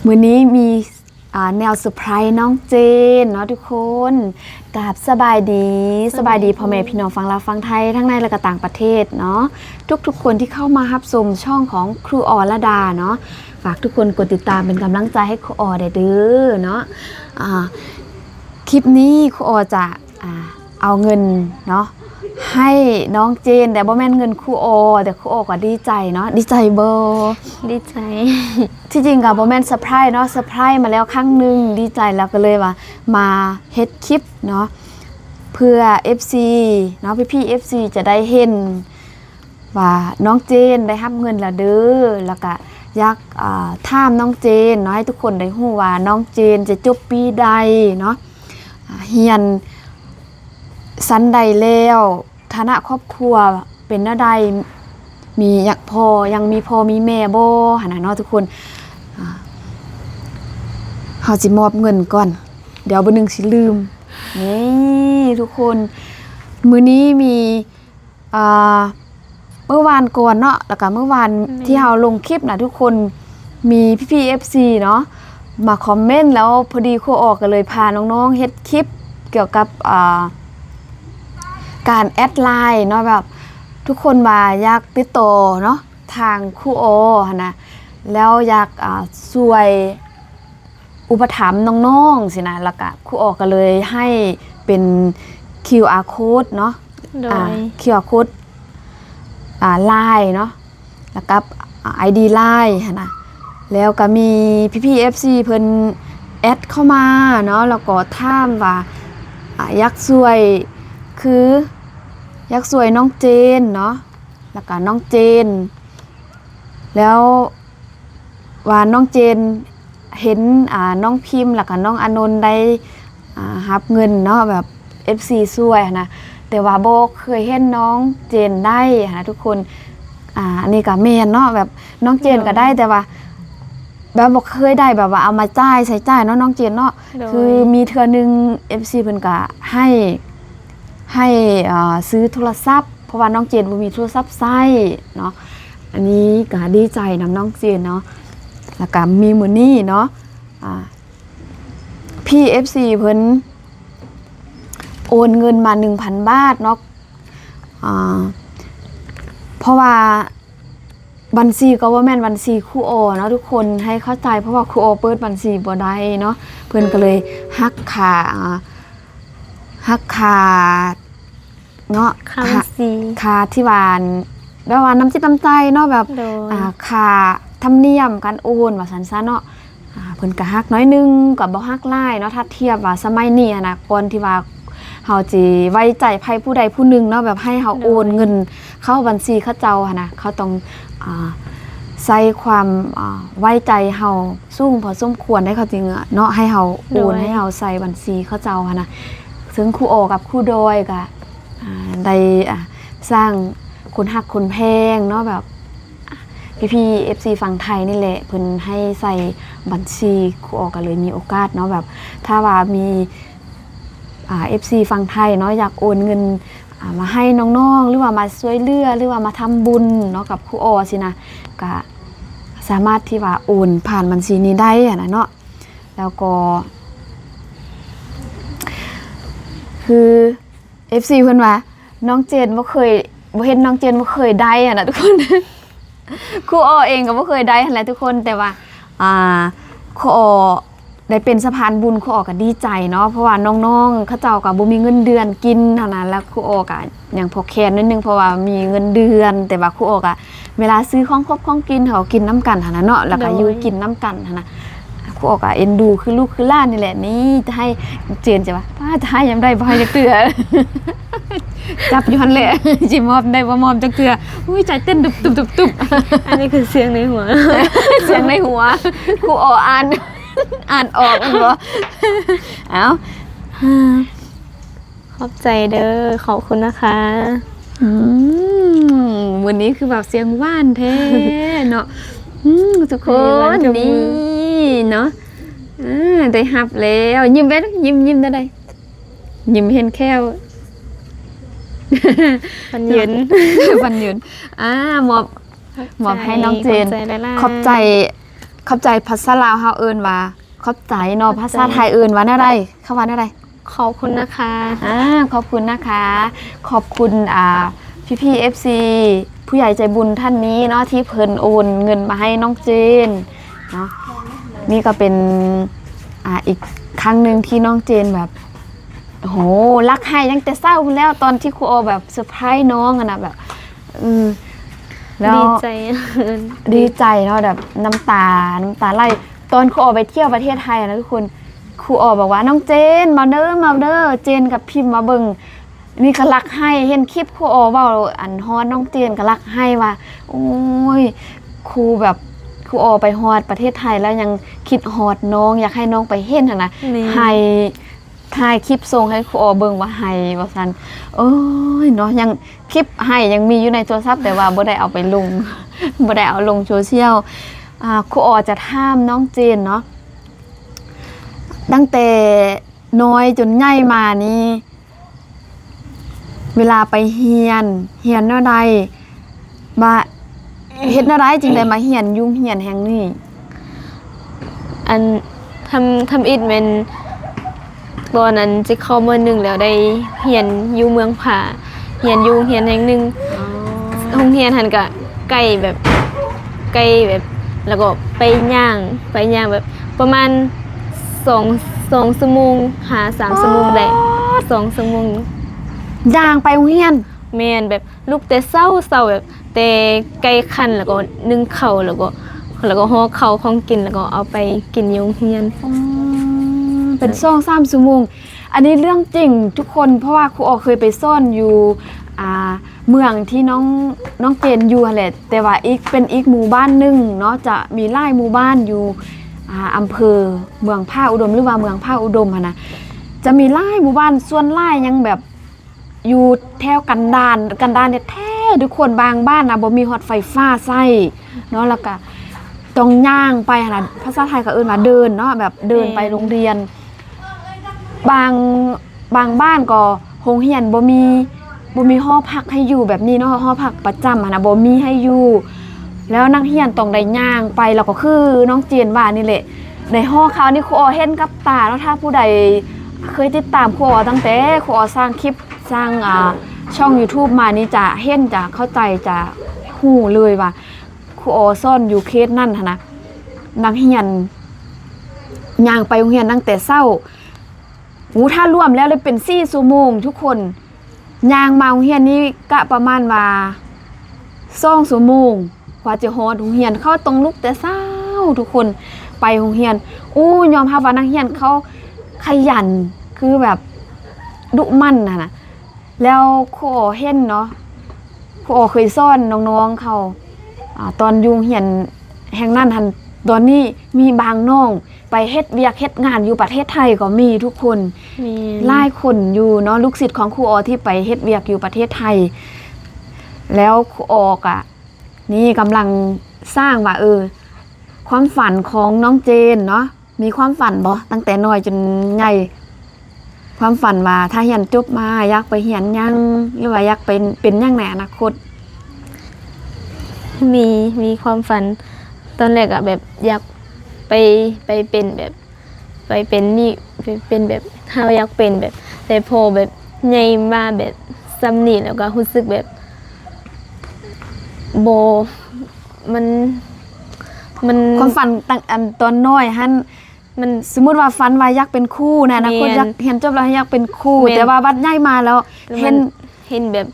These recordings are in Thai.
มื้อนี้มีแนวเซอร์ไพรส์น้องเจนเนาะทุกคนกราบสบายดีพ่อแม่พี่น้องฟังลาวฟังไทยทั้งในและก็ต่างประเทศเนาะทุกคนที่เข้ามารับชมช่องของครูอรดาเนาะฝากทุกคนกดติดตามเป็นกำลังใจให้ครูอได้เด้อเนาะคลิปนี้ครูอจะเอาเงินเนาะให้น้องเจนแต่บ่แม่นเงินครูโอแต่ครูโอก็ดีใจเนาะดีใจเบอร์ดีใจที่จริงกับบ่แม่นเซอร์ไพรส์เนาะเซอร์ไพรส์มาแล้วครั้งนึงดีใจแล้วก็เลยว่ามาเฮ็ดคลิปเนาะเพื่อ FC เนาะพี่ๆ FC จะได้เห็นว่าน้องเจนได้รับเงินแล้วเด้อแล้วก็อยากถามน้องเจนเนาะให้ทุกคนได้ฮู้ว่าน้องเจนจะจบปีใดเนาะเรียนชั้นใดแล้วฐานะครอบครัวเป็นแนวใดมียังมีพ่อมีแม่บ่หั่นน่ะเนาะทุกคนเฮาสิมอบเงินก่อนเดี๋ยวบ่นึงสิลืมนี่ทุกคนมื้อนี้มีเมื่อวานก่อนเนาะแล้วก็เมื่อวานที่เฮาลงคลิปน่ะทุกคนมีพี่ FC เนาะมาคอมเมนต์แล้วพอดีครูออกก็เลยพาน้องๆเฮ็ดคลิปเกี่ยวกับการแอดไลน์เนาะแบบทุกคนมาอยากติดต่อเนาะทางครูโอนะแล้วอยากช่วยอุปถัมภ์น้องๆสินะแล้วก็ครูโอก็เลยให้เป็น QR code เนาะQR codeไลน์เนาะแล้วก็ID ไลน์นะแล้วก็มีพี่ๆ FC เพิ่นแอดเข้ามาเนาะแล้วก็ถามว่าอยากช่วยคืออยากสวยน้องเจนเนาะแล้วก็น้องเจนแล้วว่าน้องเจนเห็นน้องพิมพ์แล้วก็น้องอนนท์ได้รับเงินเนาะแบบ FC สวยนะแต่ว่าโบเคยเห็นน้องเจนได้นะทุกคนอันนี้ก็แม่นเนาะแบบน้องเจนก็ได้แต่ว่าแบบบ่เคยได้แบบว่าเอามาจ่ายใช้จ่ายเนาะน้องเจนเนาะคือมีเทื่อนึง FC เพิ่นก็ให้ซื้อโทรศัพท์เพราะว่าน้องเจนบ่มีโทรศัพท์ใช้เนาะอันนี้ก็ดีใจนำน้องเจนเนาะแล้วก็มีมื้อนี้เนาะพี่ FC เพิ่นโอนเงินมา 1,000 บาทเนาะเพราะว่าบัญชีก็ว่าแม่นบัญชีครูโอเนาะทุกคนให้เข้าใจเพราะว่าครูโอเปิดบัญชีบ่ได้เนาะเพิ่นก็เลยหักค่าเนาะค่าที่ว่าแบบว่าน้ำจิตน้ำใจเนาะแบบค่าธรรมเนียมการโอนว่าซั่นซะเนาะเพิ่นก็หักน้อยนึงก็บ่หักหลายเนาะถ้าเทียบว่าสมัยนี้นะก่อนที่ว่าเฮาสิไว้ใจไผผู้ใดผู้หนึ่งเนาะแบบให้เฮาโอนเงินเข้าบัญชีเขาเจ้าหั่นน่ะเขาต้องใส่ความไว้ใจเฮาสูงพอสมควรได้เขาจริงเนาะให้เฮาโอนให้เฮาใส่บัญชีเขาเจ้าหั่นน่ะซึ่งครูโอกับครูโดยก็ได้สร้างคนฮักคนแพงเนาะแบบพี่ๆ FC ฝั่งไทยนี่แหละเพิ่นให้ใส่บัญชีครูโอก็เลยมีโอกาสเนาะแบบถ้าว่ามีFC ฝั่งไทยเนาะอยากโอนเงินมาให้น้องๆหรือว่ามาช่วยเหลือหรือว่ามาทำบุญเนาะกับครูโอสินะก็สามารถที่ว่าโอนผ่านบัญชีนี้ได้นะเนาะแล้วก็คือ FC เพิ่นว่าน้องเจนบ่เห็นน้องเจนบ่เคยได้นะทุกคนครูโอเองก็บ่เคยได้หั่นแหละทุกคนแต่ว่าครูโอได้เป็นสะพานบุญครูโอก็ดีใจเนาะเพราะว่าน้องๆเขาเจ้าก็บ่มีเงินเดือนกินเท่านั้นแล้วครูโอก็ยังพอแค้นนิดนึงเพราะว่ามีเงินเดือนแต่ว่าครูโอก็เวลาซื้อของครบของกินเขากินน้ำกันเท่านั้นเนาะแล้วก็อยู่กินน้ำกันเท่านั้นครูโอก็เอ็นดูคือลูกคือหลานนี่แหละนี่จะให้เจนจะว่าป้าจะให้ยังได้บ่ให้จักเทื่อจับอยู่หั่นแหละสิมอบได้บ่มอบจักเทื่ออุ้ยใจเต้นตุบๆอันนี้คือเสียงในหัว เสียงในหัวครูโออ่านออกมันบ่เอ้าขอบใจเด้อขอบคุณนะคะวันนี้คือแบบเสียงหวานแท้เนาะทุกคนนี่เนาะได้หับแล้วยิ้มไปยิ้มได้ได้ยิ้มเห็นแค่วฟันยืนมอบให้น้องเจนขอบใจ ขอบใจภาษาลาวเฮาเอิ้นว่าขอบใจเนาะภาษาไทยเอิ้นว่าแนวใดคำว่าแนวใด ขอบคุณนะคะ ขอบคุณนะคะ ขอบคุณพี่ FC ผู้ใหญ่ใจบุญท่านนี้เนาะที่เพิ่นโอนเงินมาให้น้องเจนเนาะนี่ก็เป็นอีกครั้งหนึ่งที่น้องเจนแบบโหรักให้ตั้งแต่เศร้าแล้วตอนที่ครูโอแบบเซอร์ไพรส์น้องอะนะแบบแล้ว ดีใจ ดีใจเนาะแบบน้ำตาไหลตอนครูโอไปเที่ยวประเทศไทยนะทุกคนครูโอบอกว่าน้องเจนมาเด้อเจนกับพิมพ์มาเบิ่งนี่ก็รักให้เห็นคลิปครูโอเว้าอันฮอดน้องเจนก็รักให้ว่าโอ้ยครูแบบครูโอไปฮอดประเทศไทยแล้วยังคิดฮอดน้องอยากให้น้องไปเห็นหั่นนะ นี่ ให้ถ่ายคลิปส่งให้ครูโอเบิ่งว่าให้ว่าซั่นโอ้ยเนาะยังคลิปให้ยังมีอยู่ในโทรศัพท์แต่ว่าบ่ได้เอาไปลง บ่ได้เอาลงโซเชียลครูโอจะถามน้องเจนเนาะตั้งแต่น้อยจนใหญ่มานี่เวลาไปเฮียนแนวใดมาเฮ็ดแนวใดจึงได้มาเฮียนยุ่งเฮียนแห่งนี้ อันทำอิดแมันตอนนั้นจะเข้าเมื่อหนึ่งแล้วได้เฮียนอยู่เมืองผาเฮียนอยู่เฮียนแห่งหนึ่งโรงเรียนหันกะใกล้แบบแล้วก็ไปย่างแบบประมาณ2 ชั่วโมงหา3 ชั่วโมงได้2 ชั่วโมง ย่างไปโรงเรียน แม่นแบบลูกแต่เศร้าแบบแต่ไก่คันแล้วก็นึ่งข้าวแล้วก็ห่อข้าวของกินแล้วก็เอาไปกินอยู่โรงเรียน เป็น2-3 ชั่วโมงอันนี้เรื่องจริงทุกคนเพราะว่าครูออเคยไปซ่อนอยู่เมืองที่น้องเจนอยู่แหละแต่ว่าเป็นอีกหมู่บ้านหนึงเนาะจะมีหลายหมู่บ้านอยู่อำเภอเมืองภาคอุดมหรือว่าเมืองภาคอุดมอะนะจะมีหลายหมู่บ้านส่วนหลายยังแบบอยู่แถวกันดารเนี่ยแท้ทุกคนบางบ้านนะบ่มีฮอดไฟฟ้าใช้เนาะแล้วก็ต้องย่างไปหั่นน่ะภาษาไทยก็เอิ้นว่าเดินเนาะแบบเดินไปโรงเรียน บางบ้านก็โรงเรียนบ่มีหอพักให้อยู่แบบนี้เนาะหอพักประจำนะบ่มีให้อยู่แล้วนักเรียนต้องได้ย่างไปแล้วก็คือน้องเจนว่านี่แหละในหอเขานี่ครูออเห็นกับตาเนาะถ้าผู้ใดเคยติดตามครูออตั้งแต่ครูออสร้างคลิปสร้างช่อง YouTube มานี่จะเห็นจะเข้าใจจะฮู้เลยว่าครูออซ่อนอยู่เคสนั่นหั่นนะนักเรียนย่างไปโรงเรียนตั้งแต่เช้าถ้ารวมแล้วเลยเป็น4 ชั่วโมงทุกคนย่างมาโรงเรียนนี้กะประมาณว่า2 ชั่วโมงกว่าจะฮอดโรงเรียนเขาต้องลุกแต่เช้าทุกคนไปโรงเรียนยอมรับว่านักเรียนเขาขยันคือแบบดุมั่นนะแล้วครูเห็นเนาะครูเคยสอนน้องๆเขาตอนอยู่โรงเรียนแห่งนั้นหั่นตอนนี้มีบางน้องไปเฮ็ดเวียกเฮ็ดงานอยู่ประเทศไทยก็มีทุกคนหลายคนอยู่เนาะลูกศิษย์ของครูออที่ไปเฮ็ดเวียกอยู่ประเทศไทยแล้วครูออกนี่กำลังสร้างว่าความฝันของน้องเจนเนาะมีความฝันบ่ตั้งแต่น้อยจนใหญ่ความฝันว่าถ้าเรียนจบมาอยากไปเรียนหยังหรือว่าอยากเป็นหยังในอนาคต มีความฝันตอนแรกแบบอยากไปเป็นแบบไปเป็นนี่เป็นแบบเฮาอยากเป็นแบบแต่พอแบบใหญ่มาแบบซ้ำนี่แล้วก็รู้สึกแบบโบมันความฝันตอนน้อยหั่นมันสมมุติว่าฝันว่าอยากเป็นครูในอนาคตอยากเรียนจบแล้วอยากเป็นครูแต่ว่าบัดใหญ่มาแล้วเห็นแบบ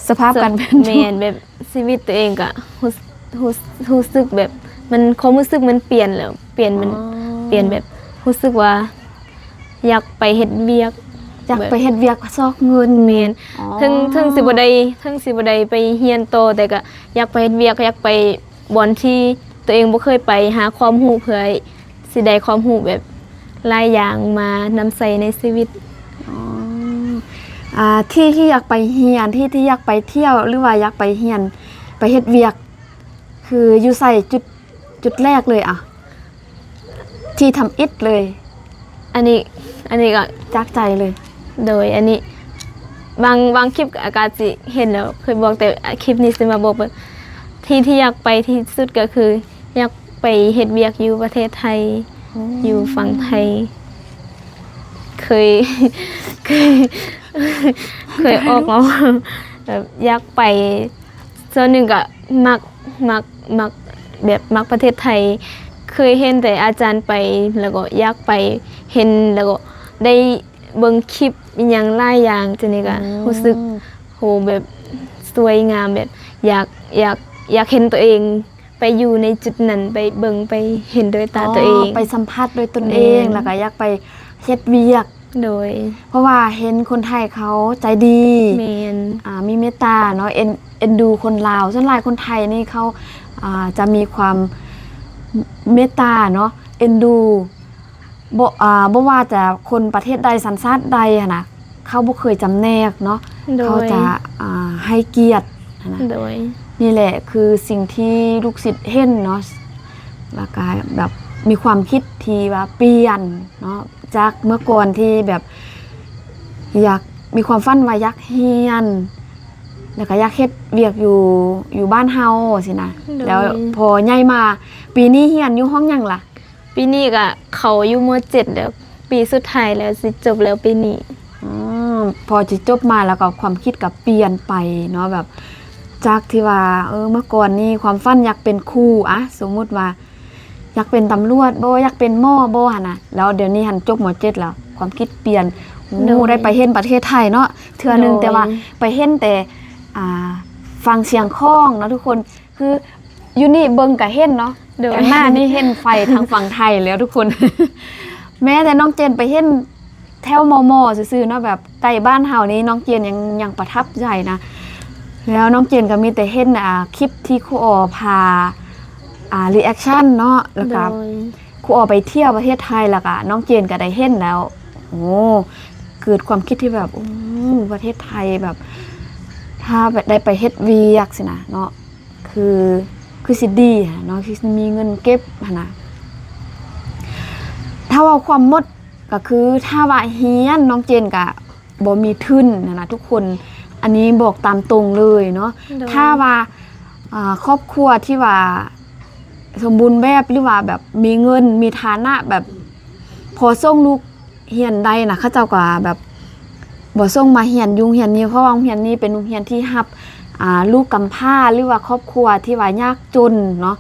สภาพการเป็น แม่นแบบชีวิตตัวเองก็รู้สึกแบบมันความรู้สึกมันเปลี่ยนแล้วเปลี่ยนแบบรู้สึกว่าอยากไปเฮ็ดเวียกอยากไปเฮ็ดเวียกซอกเงินแม่นถึงสิบ่ได้ไปเรียนโตแต่ก็อยากไปเฮ็ดเวียกอยากไปบ่อนที่ตัวเองบ่เคยไปหาความรู้เพื่อสิได้ความรู้แบบหลายอย่างมานำใส่ในชีวิตที่อยากไปเรียนที่อยากไปเที่ยวหรือว่าอยากไปเรียนไปเฮ็ดเวียกคืออยู่ใส่จุดแรกเลยที่ทำอิฐเลย อันนี้ก็จากใจเลยโดยอันนี้บางคลิปอากาศสิเห็นแล้วเคยบอกแต่คลิปนี้สิมาบอกว่าที่อยากไปที่สุดก็คืออยากไป ไปเฮ็ดเวียกอยู่ประเทศไทยอยู่ฝั่งไทย เคย เคย เคยออกมาว่าแบบอยากไปส่วนหนึ่งก็มักแบบมักประเทศไทย เคยเห็นแต่อาจารย์ไปแล้วก็อยากไปเห็นแล้วก็ได้เบิ่งคลิปอหยังหลายอย่างจังนี้ก็รู้สึกโหแบบสวยงามแบบอยากเห็นตัวเองไปอยู่ในจุดนั้นไปเบิ่งไปเห็นด้วยตาตัวเอง ไปสัมผัสด้วยตนเอง แม่น แล้วก็อยากไปเฮ็ดเวียก โดย เพราะว่าเห็นคนไทยเขาใจดี แมน มีเมตตาเนาะเอ็นดูคนลาวส่วนหลายคนไทยนี่เขาจะมีความเมตตาเนาะเอ็นดูบ่ว่าจะคนประเทศใดสัญชาติใดอะนะเขาบ่เคยจำแนกเนาะ โดย เขาจะให้เกียรตินะ โดย นี่แหละคือสิ่งที่ลูกศิษย์เห็นเนาะแล้วก็แบบมีความคิดที่ว่าเปลี่ยนเนาะจากเมื่อก่อนที่แบบอยากมีความฝันว่าอยากเฮียนแล้วก็อยากเฮ็ดเวียกอยู่บ้านเฮาสินะ โดย แล้วพอใหญ่มาปีนี้เฮียนอยู่ห้องหยังล่ะ ปีนี้ก็เขาอยู่ม .7 แล้วปีสุดท้ายแล้วสิจบแล้วปีนี้ พอจะจบมาแล้วก็ความคิดกับเปลี่ยนไปเนาะแบบจากที่ว่าเมื่อก่อนนี่ความฝันอยากเป็นครูอะสมมุติว่าอยากเป็นตำรวจบ่อยากเป็นหมอบ่หั่นน่ะแล้วเดี๋ยวนี้หันจบม .7 แล้วความคิดเปลี่ยนได้ไปเห็นประเทศไทยเนาะเทื่อนึงแต่ว่าไปเห็นแต่ฟังเสียงคล้องเนาะทุกคนคืออยู่นี่เบิ่งก็เห็นเนาะ โดย แต่หน้านี่เห็นไฟทางฝั่งไทยแล้วทุกคน แม้แต่น้องเจนไปเห็นแถวมอซื่อๆเนาะแบบใกล้บ้านเฮานี้น้องเจนยังประทับใจนะแล้วน้องเจนก็มีแต่เห็นคลิปที่ครูออพารีแอคชั่นเนาะแล้วก็ โดย ครูออไปเที่ยวประเทศไทยแล้วก็น้องเจนก็ได้เห็นแล้วโอ้เกิดความคิดที่แบบประเทศไทยแบบ ถ้าได้ไปเฮ็ดเวียกสินะเนาะคือสิดีอะเนาะคือมีเงินเก็บหั่นนะถ้าว่าความหมดก็คือถ้าว่าเฮียนน้องเจนก็บ่มีทุนนะทุกคนอันนี้บอกตามตรงเลยเนาะ โดย ถ้าว่าครอบครัวที่ว่าสมบูรณ์แบบหรือว่าแบบมีเงินมีฐานะแบบพอส่งลูกเรียนได้นะเขาเจ้าก็แบบบ่ส่งมาเรียนยุ่งเรียนนี้เพราะว่าโรงเรียนนี้เป็นโรงเรียนที่รับลูกกำพร้าหรือว่าครอบครัวที่ว่ายากจนเนาะ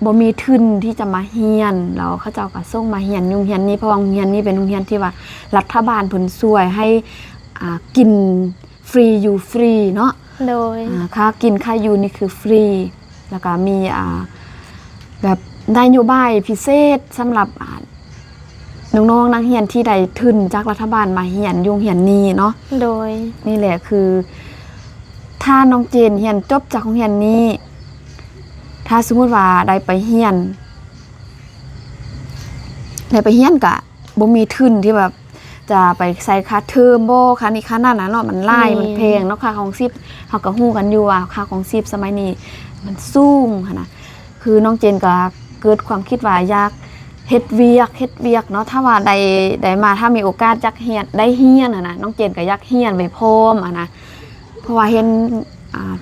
บ่มีทุนที่จะมาเรียนแล้วเขาเจ้าก็ส่งมาเรียนโรงเรียนนี้เพราะว่าโรงเรียนนี้เป็นโรงเรียนที่ว่ารัฐบาลเพิ่นช่วยให้กินฟรีอยู่ฟรีเนาะ โดย ค่ากินค่าอยู่นี่คือฟรี แล้วก็มีแบบนโยบายพิเศษสำหรับน้องๆนักเรียนที่ได้ทุนจากรัฐบาลมาเรียนยุ่งเรียนนี้เนาะ โดย นี่แหละคือถ้าน้องเจนเรียนจบจากโรงเรียนนี้ ถ้าสมมุติว่าได้ไปเรียนก็บ่มีทุนที่แบบจะไปใส่ค่าเทอมบ่ค่านี้ค่านั้นน่ะเนาะมันหลายมันแพงเนาะค่าของชีพเฮาก็ฮู้กันอยู่ว่าค่าของชีพสมัยนี้มันสูงหั่นน่ะคือน้องเจนก็เกิดความคิดว่าอยากเฮ็ดเวียกเนาะถ้าว่าได้มาถ้ามีโอกาสอยากเรียนได้เรียนน่ะนะน้องเจนก็อยากเรียนไว้พร้อมนะเพราะว่าเห็น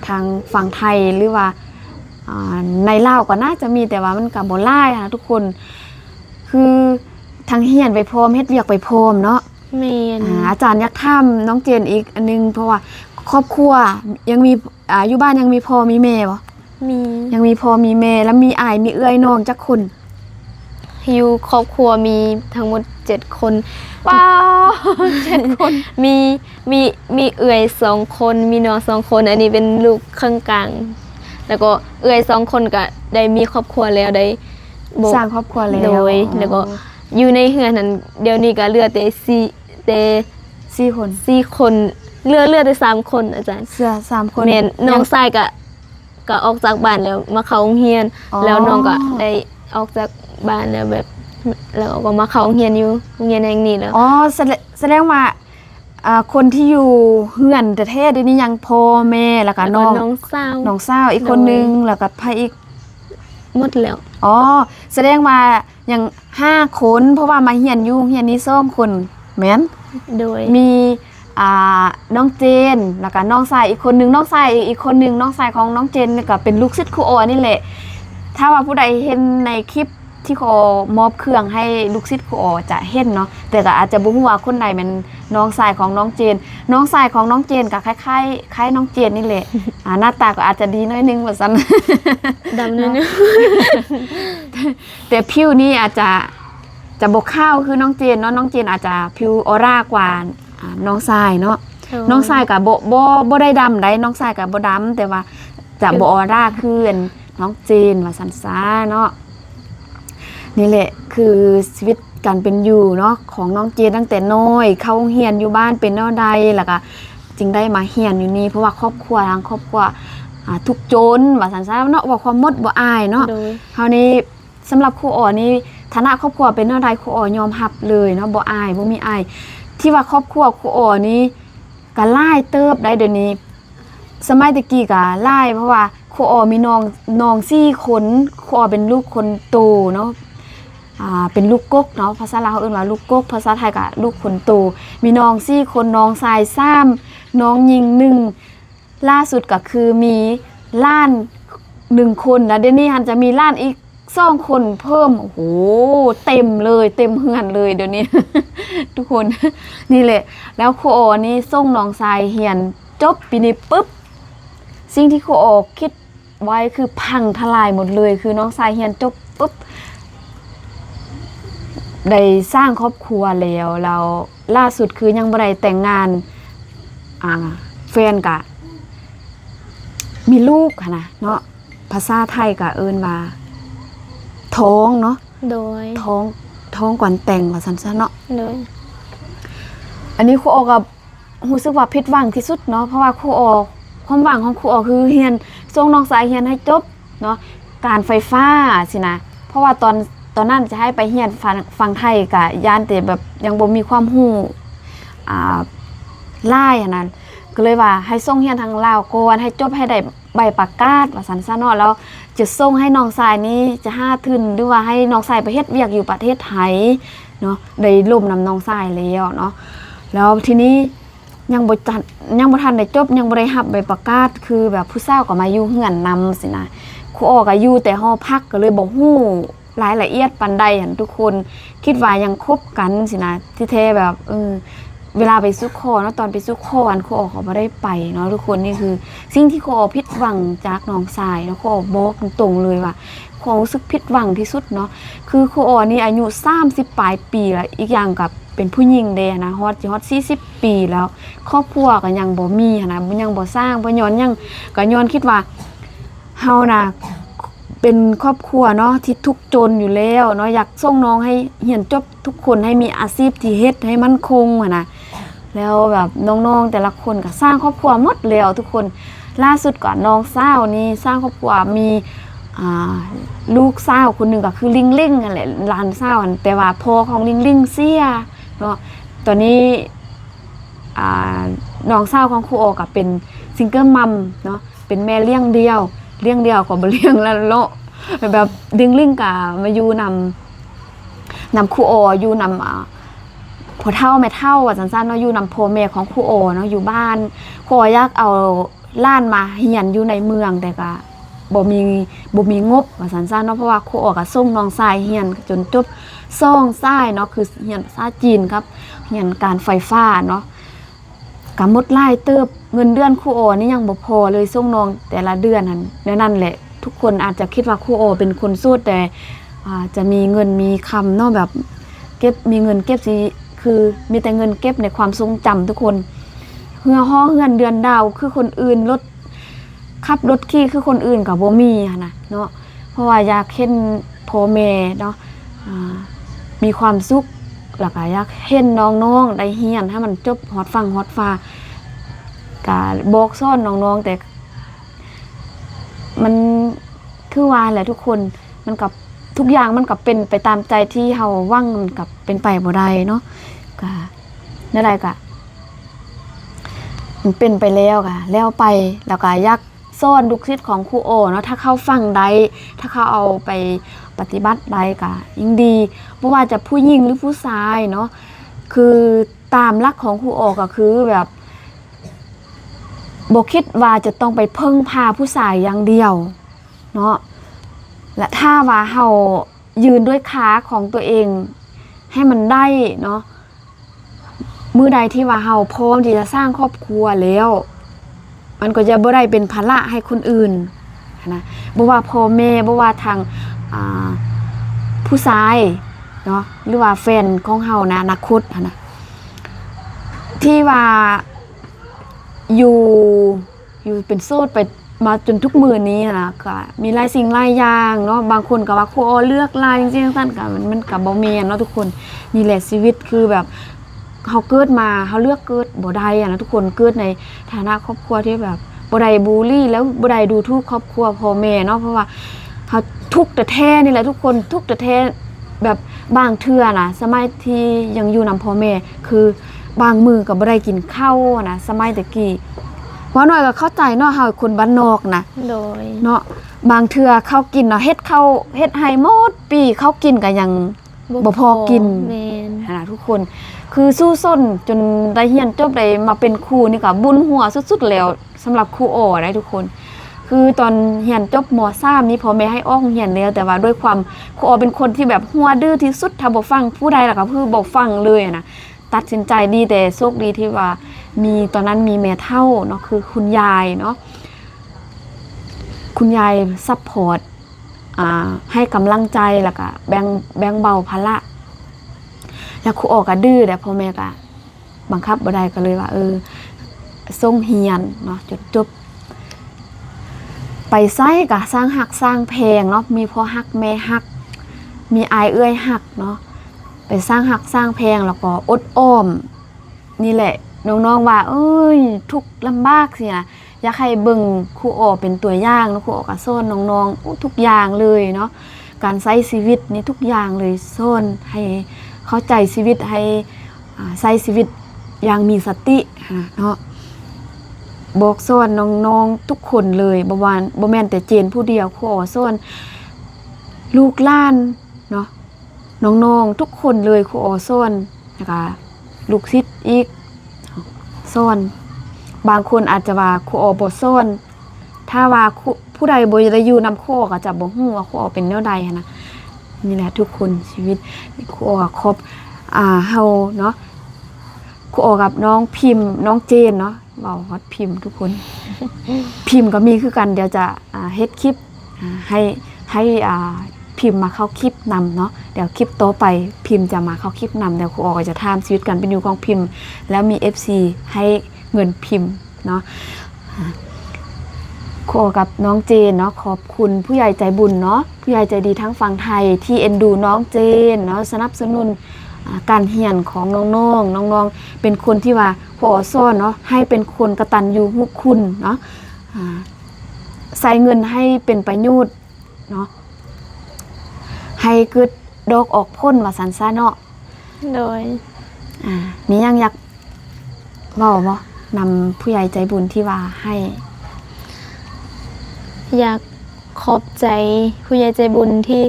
ทางฝั่งไทยหรือว่าในลาวก็น่าจะมีแต่ว่ามันก็บ่หลายค่ะทุกคนคือทางเรียนไปพร้อมเฮ็ดเวียกไปพร้อมเนาะ แมน อาจารย์อยากถามน้องเจนอีกอันนึงเพราะว่าครอบครัวยังมีอยู่บ้านยังมีพ่อมีแม่บ่ มี ยังมีพ่อมีแม่แล้วมีอ้ายมีเอื้อยน้องจักคน อยู่ครอบครัวมีทั้งหมด7 คน ว้าว7คน มีเอื่อย2 คนมีน้อง2 คนอันนี้เป็นลูกข้างกลางแล้วก็เอื่อย2 คนก็ได้มีครอบครัวแล้วได้บ่ สร้างครอบครัวแล้ว โดยแล้วก็อยู่ในเฮือนนั้นเดี๋ยวนี้ก็เหลือแต่4คน 4 คนเหลือแต่3 คนอาจารย์ เสื้อ3คน แม่นน้องชายก็ออกจากบ้านแล้วมาเข้าโรงเรียน อ๋อ แล้วน้องก็ได้ออกจากบ้านแล้วแบบแล้วก็มาเข้าโรงเรียนอยู่โรงเรียนแห่งนี้แล้ว อ๋อแสดงว่าคนที่อยู่เฮือนแต่เทศนี่ยังพ่อแม่แล้วก็ แล้ว น้ ก็ อง น้องสาว น้องสาวอีกคนนึงแล้วก็ไผอีก หมดแล้ว อ๋อแสดงว่ายัง5คนเพราะว่ามาเฮียนอยู่เฮียนนี้2คนแม่น โดย มีน้องเจนแล้วก็น้องชายอีกคนนึงน้องชายอีกคนนึงน้องชายของน้องเจนนี่ก็เป็นลูกศิษย์ครูออนี่แหละ ถ้าว่าผู้ใดเห็นในคลิปที่ครูมอบเครื่องให้ลูกศิษย์ครูจะเห็นเนาะแต่ก็อาจจะบ่ฮู้ว่าคนใดเป็นน้องชายของน้องเจนน้องชายของน้องเจนก็คล้ายๆคล้ายน้องเจนนี่แหละหน้าตาก็อาจจะดีน้อยนึงว่าซั่น ดำนิดนึง แต่ผิวนี่อาจจะบกข้าวคือน้องเจนเนาะน้องเจนอาจจะผิวออร่ากว่าน้องทรายเนาะน้องทรายกับบ่ได้ดำได้น้องทรายกับบ่ดำแต่ว่าจะบ่ออร่าคือน้องเจนว่าสันซาเนาะนี่แหละคือชีวิตการเป็นอยู่เนาะของน้องเจนตั้งแต่น้อยเข้าโรงเรียนอยู่บ้านเป็นแนวใดแล้วก็จึงได้มาเรียนอยู่นี่เพราะว่าครอบครัวทางครอบครัวทุกข์จนว่าสันซาเนาะว่าความมดบ่อายเนาะเฮานี้สำหรับครูอ๋อนี่ฐานะครอบครัวเป็นแนวใดครูอ๋อยอมรับเลยเนาะบ่อายบ่มีอายที่ว่าครอบครัวครูอ๋อนี่ก็หลายเติบได้เดี๋ยวนี้สมัยตะกี้ก็หลายเพราะว่าครูอ๋อมีน้อง4คนครูอ๋อเป็นลูกคนโตเนาะเป็นลูกกกเนาะภาษาลาวเอิ้นว่าลูกกกภาษาไทยก็ลูกคนโตมีน้อง4คนน้องชาย3น้องหญิง1ล่าสุดก็คือมีหล้าน1คนนะเดี๋ยวนี้หันจะมีหล้านอีก2คนเพิ่มโอ้โหเต็มเลยเต็มเฮือนเลยเดี๋ยวนี้ ทุกคนนี่แหละแล้วครูโอนี่ส่งน้องชายเรียนจบปีนี้ปุ๊บสิ่งที่ครูโอคิดไว้คือพังทลายหมดเลยคือน้องชายเรียนจบปุ๊บได้สร้างครอบครัวแล้วล่าสุดคือยังบ่ได้แต่งงานแฟนกะมีลูกนะเนาะภาษาไทยกะเอิ้นว่าท้องเนาะโดยท้องก่อนแต่งว่าซั่นซะเนาะโดยอันนี้ครูออก็รู้สึกว่าผิดหวังที่สุดเนาะเพราะว่าครูออความหวังของครูออคือเรียนส่งน้องสายเรียนให้จบเนาะการไฟฟ้าสินะเพราะว่าตอนนั้นจะให้ไปเรียนฟังไทยกะย่านแต่แบบยังบ่มีความรู้หลายอันนั้นก็เลยว่าให้ส่งเรียนทางลาวก่อนให้จบให้ได้ใบประกาศว่าซั่นซะเนาะแล้วจะส่งให้น้องชายนี้จะ5ทุนหรือว่าให้น้องชายไปเฮ็ดเวียกอยู่ประเทศไทยเนาะได้ร่วมนำน้องชายแล้วเนาะแล้วทีนี้ยังบ่ทันได้จบยังบ่ได้รับใบประกาศคือแบบผู้สาวก็มาอยู่เฮือนนำสินะครูออก็อยู่แต่หอพักก็เลยบ่ฮู้รายละเอียดปานใดหั่นทุกคนคิดว่ายังคบกันสินะที่แท้แบบเวลาไปสุขอเนาะตอนไปสุขออันครูออเขาบ่ได้ไปเนาะทุกคนนี่คือสิ่งที่ครูออผิดหวังจากน้องชายเนาะครูออบอกตรงๆเลยว่าครูออรู้สึกผิดหวังที่สุดเนาะคือครูออนี่อายุ30ปลายปีแล้วอีกอย่างกับเป็นผู้หญิงเด้นะฮอด40ปีแล้วครอบครัวก็ยังบ่มีนะยังบ่สร้างบ่ย้อนยังก็ย้อนคิดว่าเฮาน่ะเป็นครอบครัวเนาะที่ทุกข์จนอยู่แล้วเนาะอยากส่งน้องให้เรียนจบทุกคนให้มีอาชีพที่เฮ็ดให้มั่นคงอะนะแล้วแบบน้องๆแต่ละคนก็สร้างครอบครัวหมดแล้วทุกคนล่าสุดก็น้องสาวนี่สร้างครอบครัวมีลูกสาวคนหนึ่งก็คือลิงลิงนั่นแหละหลานสาวแต่ว่าพ่อของลิงลิงเสียเนาะตอนนี้น้องสาวของครูโอก็เป็นซิงเกิลมัมเนาะเป็นแม่เลี้ยงเดียวก็บ่เลี้ยงแล้วเนาะแบบลิงลิงก็มาอยู่นำครูโออยู่นำพ่อเฒ่าแม่เฒ่าว่าซั่นๆเนาะอยู่นำพ่อแม่ของครูโอเนาะอยู่บ้านครูอยากเอาล้านมาเรียนอยู่ในเมืองแต่ก็บ่มีงบว่าซั่นๆเนาะเพราะว่าครูโอก็ส่งน้องชายเรียนจนจบ2ชายเนาะคือเรียนภาษาจีนครับเรียนการไฟฟ้าเนาะก็หมดหลายเติบเงินเดือนครูโอนี่ยังบ่พอเลยส่งน้องแต่ละเดือนนั่นแหละทุกคนอาจจะคิดว่าครูโอเป็นคนโสดแต่จะมีเงินมีคำเนาะแบบเก็บมีเงินเก็บสิคือมีแต่เงินเก็บในความทรงจำทุกคนเฮือนเดือนดาวคือคนอื่นขับรถขี่คือคนอื่นกับบ่มีนะเนาะเพราะว่าอยากเห็นพ่อแม่เนาะมีความสุขแล้วก็อยากเห็นน้องๆได้เรียนให้มันจบฮอดฟังฮอดฟ้าก็บอกสอนน้องๆแต่มันคือว่าแหละทุกคนมันกับทุกอย่างมันกับเป็นไปตามใจที่เฮาหวังมันกับเป็นไปบ่ได้เนาะก็นั่นแหละก็มันเป็นไปแล้วค่ะแล้วไปแล้วก็อยากสอนลูกศิษย์ของครูโอเนาะถ้าเขาฟังได้ถ้าเขาเอาไปปฏิบัติได้ก็ยิ่งดีบ่ว่าจะผู้หญิงหรือผู้ชายเนาะคือตามหลักของครูโอก็คือแบบบ่คิดว่าจะต้องไปพึ่งพาผู้ชายอย่างเดียวเนาะ และถ้าว่าเฮายืนด้วยขาของตัวเองให้มันได้เนาะมื้อใดที่ว่าเฮาพร้อมที่จะสร้างครอบครัวแล้วมันก็จะบ่ได้เป็นภาระให้คนอื่นนะบ่ว่าพ่อแม่บ่ว่าทางผู้ชายเนาะหรือว่าแฟนของเฮานะอนาคตนะที่ว่าอยู่เป็นโสดไปมาจนทุกมื้อนี้นะก็มีหลายสิ่งหลายอย่างเนาะบางคนก็ว่าครูอ้อเลือกหลายจริงๆซั่นก็มันก็บ่แม่นเนาะทุกคนนี่แหละชีวิตคือแบบเฮาเกิดมาเฮาเลือกเกิดบ่ได้อะนะทุกคนเกิดในฐานะครอบครัวที่แบบบ่ได้บูลลี่แล้วบ่ได้ดูถูกครอบครัวพ่อแม่เนาะเพราะว่าเฮาทุกข์แต่แท้นี่แหละทุกคนทุกข์แต่แท้แบบบางเทื่อนะสมัยที่ยังอยู่นำพ่อแม่คือบางมื้อก็บ่ได้กินข้าวนะสมัยตะกี้ว่าน้อยก็เข้าใจเนาะเฮาคนบ้านนอกนะ โดย เนาะบางเทื่อข้าวกินเนาะเฮ็ดให้หมดปีข้าวกินก็ยังบ่พอกิน แม่น นะทุกคนคือสู้ส้นจนได้เรียนจบได้มาเป็นครูนี่ก็บุญหัวสุดๆแล้วสำหรับครูอ้อได้ทุกคน คือตอนเรียนจบม.3 นี่พ่อแม่ให้ออกเรียนแล้วแต่ว่าด้วยความครูอ้อเป็นคนที่แบบหัวดื้อที่สุดถ้าบ่ฟังผู้ใดล่ะก็คือบ่ฟังเลยนะตัดสินใจดีแต่โชคดีที่ว่ามีตอนนั้นมีแม่เฒ่าเนาะคือคุณยายเนาะคุณยายซัพพอร์ตให้กำลังใจแล้วก็แบ่งเบาภาระแล้วครูอ้อก็ดื้อแต่พ่อแม่ก็บังคับบ่ได้ก็เลยว่าส่งเรียนเนาะจบไปไสก็สร้างหักสร้างแพงเนาะมีพ่อฮักแม่ฮักมีอายเอื้อยฮักเนาะไปสร้างหักสร้างแพงแล้วก็อดอ้อมนี่แหละน้องๆว่าทุกข์ลำบากสินะอยากให้เบิ่งครูอ้อเป็นตัวอย่างเนาะครูอ้อก็สอนน้องๆทุกอย่างเลยเนาะการใช้ชีวิตนี่ทุกอย่างเลยสอนให้เข้าใจชีวิตให้ใช้ชีวิตอย่างมีสติเนาะบอกสอนน้องๆทุกคนเลยบ่แม่นแต่เจนผู้เดียวครูอ้อสอนลูกหลานเนาะน้องๆทุกคนเลยครูอ้อสอนนะคะลูกศิษย์อีกสอนบางคนอาจจะว่าครูอ้อบ่สอนถ้าว่าผู้ใดบ่ได้อยู่นำครูอ้อก็จะบ่ฮู้ว่าครูอ้อเป็นแนวใดนะนี่แหละทุกคนชีวิตครูอ้อครบเฮาเนาะครูอ้อกับน้องพิมพ์น้องเจนเนาะเว้าฮอดพิมพ์ทุกคน พิมพ์ก็มีคือกันเดี๋ยวจะเฮ็ดคลิปให้พิมพ์มาเข้าคลิปนำเนาะเดี๋ยวคลิปต่อไปพิมพ์จะมาเข้าคลิปนำเดี๋ยวครูอ้อก็จะถามชีวิตกันเป็นอยู่ของพิมพ์แล้วมี FC ให้เงินพิมพ์เนาะครูอ้อกับน้องเจนเนาะขอบคุณผู้ใหญ่ใจบุญเนาะผู้ใหญ่ใจดีทั้งฝั่งไทยที่เอ็นดูน้องเจนเนาะสนับสนุนการเรียนของน้องๆเป็นคนที่ว่าครูอ้อสอนเนาะให้เป็นคนกตัญญูรู้คุณเนาะใส่เงินให้เป็นประโยชน์เนาะให้เกิดดอกออกพ้นว่าสันซะเนาะ โดย มียังอยากเว้าบ่นำผู้ใหญ่ใจบุญที่ว่าให้ อยากขอบใจผู้ใหญ่ใจบุญที่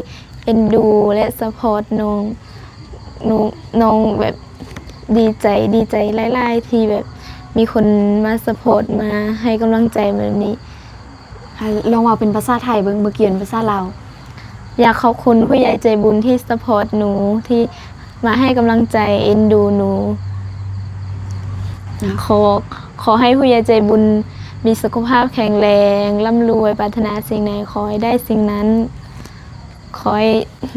เอ็นดูและซัพพอร์ตน้องแบบดีใจหลายๆที่แบบมีคนมาซัพพอร์ตมาให้กำลังใจแบบนี้ ลองเว้าเป็นภาษาไทยเบิ่งเมื่อกี้เป็นภาษาลาว อยากขอบคุณผู้ใหญ่ใจบุญที่ซัพพอร์ตหนูที่มาให้กำลังใจเอ็นดูหนูขอให้ผู้ใหญ่ใจบุญมีสุขภาพแข็งแรงร่ำรวยปรารถนาสิ่งไหนขอให้ได้สิ่งนั้นขอให้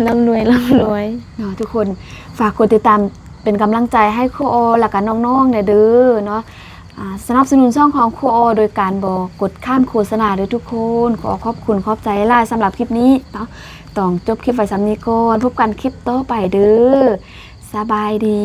ร่ำรวยเนาะทุกคนฝากกดติดตามเป็นกำลังใจให้ครูอ้อและก็น้องๆเนี่ยเด้อเนาะสนับสนุนช่องของครูอ้อโดยการบอกกดข้ามโฆษณาด้วยทุกคนขอขอบคุณขอบใจหลายสำหรับคลิปนี้เนาะต้องจบคลิปไว้ซ้ำนี้ก่อนพบกันคลิปต่อไปเด้อสบายดี